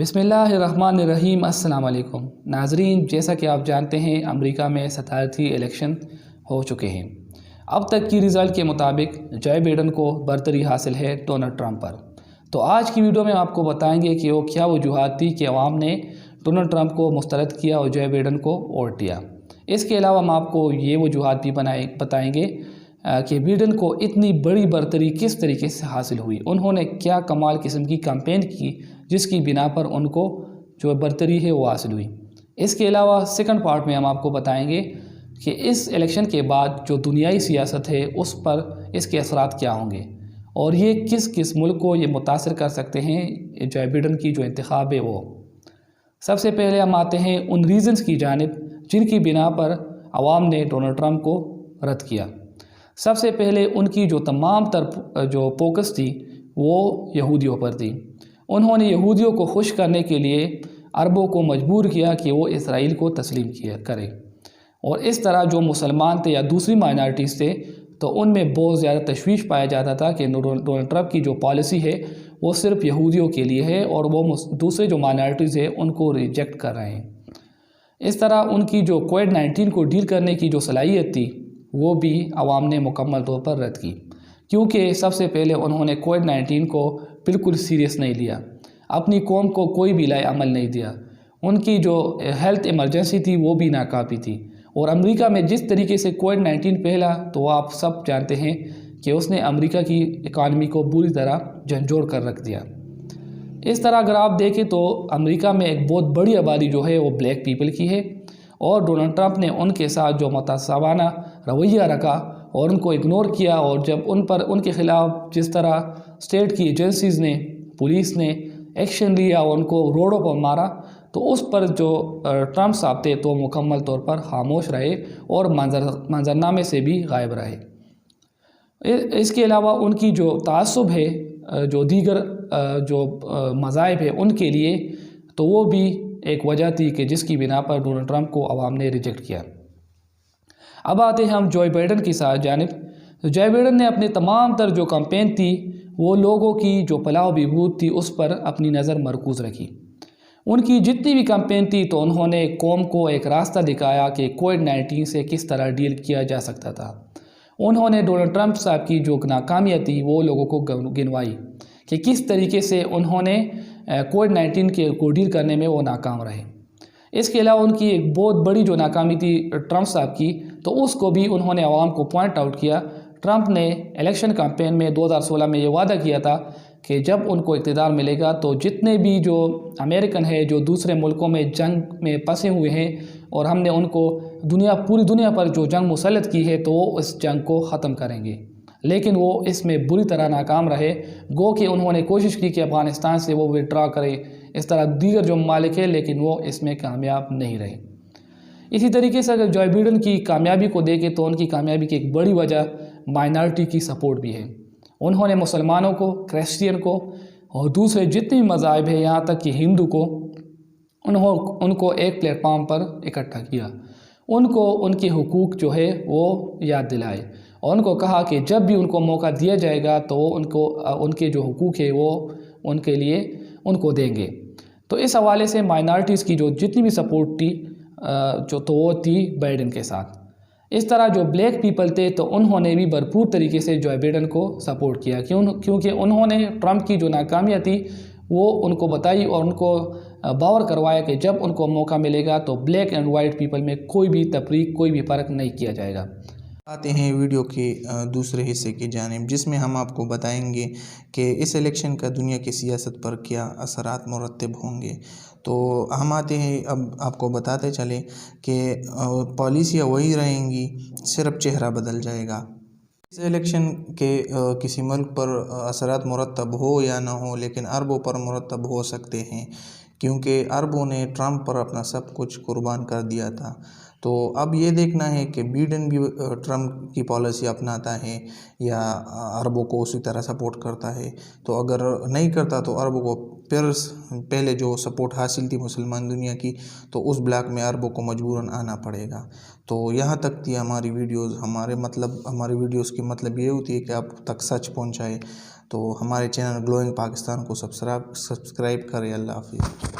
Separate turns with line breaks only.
बिस्मिल्लाहिर्रहमानिर्रहीम। अस्सलाम वालेकुम नाजरीन, जैसा कि आप जानते हैं अमेरिका में सदारती इलेक्शन हो चुके हैं। अब तक की रिज़ल्ट के मुताबिक जो बाइडेन को बरतरी हासिल है डोनाल्ड ट्रंप पर। तो आज की वीडियो में आपको बताएंगे कि वो क्या वजूहात थी कि अवाम ने डोनाल्ड ट्रंप को मुस्तरद किया और जो बाइडेन को वोट दिया। इसके अलावा हम आपको ये वजूहात भी बताएंगे कि बाइडेन को इतनी बड़ी बरतरी किस तरीके से हासिल हुई, उन्होंने क्या कमाल किस्म की कैंपेन की जिसकी बिना पर उनको जो बरतरी है वो हासिल हुई। इसके अलावा सेकंड पार्ट में हम आपको बताएंगे कि इस इलेक्शन के बाद जो दुनियाई सियासत है उस पर इसके असरात क्या होंगे और ये किस किस मुल्क को ये मुतासर कर सकते हैं जो बाइडेन की जो इंतखाब है वो। सबसे पहले हम आते हैं उन रीज़न्स की जानिब जिनकी बिना पर आवाम ने डोनाल्ड ट्रंप को रद्द किया। सबसे पहले उनकी जो तमाम जो फोकस थी वो यहूदियों पर थी। उन्होंने यहूदियों को खुश करने के लिए अरबों को मजबूर किया कि वो इसराइल को तस्लीम करें, और इस तरह जो मुसलमान थे या दूसरी माइनॉरिटीज़ थे तो उनमें बहुत ज़्यादा तशवीश पाया जाता था कि डोनाल्ड ट्रंप की जो पॉलिसी है वो सिर्फ यहूदियों के लिए है और वो दूसरे जो माइनॉरिटीज़ है उनको रिजेक्ट कर रहे हैं। इस तरह उनकी जो कोविड-19 को डील करने की जो सलाहियत थी वो भी आवाम ने मुकम्मल तौर पर रद्द की, क्योंकि सबसे पहले उन्होंने कोविड-19 को बिल्कुल सीरियस नहीं लिया, अपनी कौम को कोई भी लाए अमल नहीं दिया। उनकी जो हेल्थ इमरजेंसी थी वो भी नाकाफ़ी थी, और अमेरिका में जिस तरीके से कोविड-19 फैला तो आप सब जानते हैं कि उसने अमेरिका की इकानमी को बुरी तरह झंझोड़ कर रख दिया। इस तरह अगर आप देखें तो अमेरिका में एक बहुत बड़ी आबादी जो है वो ब्लैक पीपल की है, और डोनाल्ड ट्रंप ने उनके साथ जो मुतसावाना रवैया रखा और उनको इग्नोर किया, और जब उनके ख़िलाफ़ जिस तरह स्टेट की एजेंसीज़ ने, पुलिस ने एक्शन लिया और उनको रोडों पर मारा, तो उस पर जो ट्रंप साहब थे तो मुकम्मल तौर पर खामोश रहे और मंजरनामे से भी गायब रहे। इसके अलावा उनकी जो तासुब है जो दीगर जो मज़ाहिब है उनके लिए, तो वो भी एक वजह थी कि जिसकी बिना पर डोनाल्ड ट्रंप को आवाम ने रिजेक्ट किया। अब आते हैं हम जो बाइडेन की जानिब। तो जो बाइडेन ने अपने तमाम तर जो कैंपेन थी वो लोगों की जो फलाह बहबूद थी उस पर अपनी नज़र मरकूज़ रखी। उनकी जितनी भी कैंपेन थी तो उन्होंने कौम को एक रास्ता दिखाया कि कोविड-19 से किस तरह डील किया जा सकता था। उन्होंने डोनाल्ड ट्रंप साहब की जो नाकामियाँ थी वो लोगों को गिनवाई कि किस तरीके से उन्होंने कोविड-19 को डील करने में वो नाकाम रहे। इसके अलावा उनकी एक बहुत बड़ी जो नाकामी थी ट्रंप साहब की, तो उसको भी उन्होंने आवाम को पॉइंट आउट किया। ट्रंप ने इलेक्शन कैंपेन में 2016 में ये वादा किया था कि जब उनको इक़्तिदार मिलेगा तो जितने भी जो अमेरिकन है जो दूसरे मुल्कों में जंग में फंसे हुए हैं और हमने उनको पूरी दुनिया पर जो जंग मुसल्लत की है तो वो इस जंग को ख़त्म करेंगे। लेकिन वो इसमें बुरी तरह नाकाम रहे। गो कि उन्होंने कोशिश की कि अफ़गानिस्तान से वो विड्रा करें, इस तरह दीगर जो ममालिक है, लेकिन वो इसमें कामयाब नहीं रहे। इसी तरीके से अगर जो बाइडेन की कामयाबी को देखें तो उनकी कामयाबी की एक बड़ी वजह माइनॉरिटी की सपोर्ट भी है। उन्होंने मुसलमानों को, क्रिश्चियन को और दूसरे जितने भी मज़ाहिब है, यहाँ तक कि हिंदू को, उनको एक प्लेटफार्म पर इकट्ठा किया। उनको उनके हुकूक जो है वो याद दिलाए और उनको कहा कि जब भी उनको मौका दिया जाएगा तो वो उनके जो हुकूक है वो उनके लिए उनको देंगे। तो इस हवाले से माइनॉरिटीज़ की जो जितनी भी सपोर्ट थी तो वो थी बाइडेन के साथ। इस तरह जो ब्लैक पीपल थे तो उन्होंने भी भरपूर तरीके से जो बाइडेन को सपोर्ट किया, क्योंकि उन्होंने ट्रंप की जो नाकामियाँ थी वो उनको बताई और उनको बावर करवाया कि जब उनको मौका मिलेगा तो ब्लैक एंड वाइट पीपल में कोई भी तफरीक, कोई भी फ़र्क नहीं किया जाएगा।
आते हैं वीडियो के दूसरे हिस्से की जानिब, जिसमें हम आपको बताएंगे कि इस इलेक्शन का दुनिया की सियासत पर क्या असरात मुरतब होंगे। तो हम आते हैं, अब आपको बताते चले कि पॉलिसियाँ वही रहेंगी, सिर्फ चेहरा बदल जाएगा। इस इलेक्शन के किसी मुल्क पर असरात मुरतब हो या ना हो, लेकिन अरबों पर मुरतब हो सकते हैं, क्योंकि अरबों ने ट्रंप पर अपना सब कुछ कुर्बान कर दिया था। तो अब ये देखना है कि बाइडेन भी ट्रंप की पॉलिसी अपनाता है या अरबों को उसी तरह सपोर्ट करता है। तो अगर नहीं करता तो अरबों को फिर पहले जो सपोर्ट हासिल थी मुसलमान दुनिया की, तो उस ब्लॉक में अरबों को मजबूरन आना पड़ेगा। तो यहाँ तक थी हमारी वीडियोज़। हमारी वीडियोज़ की मतलब ये होती है कि आप तक सच पहुँचाए। तो हमारे चैनल ग्लोइंग पाकिस्तान को सब्सक्राइब करें। अल्लाह हाफिज़।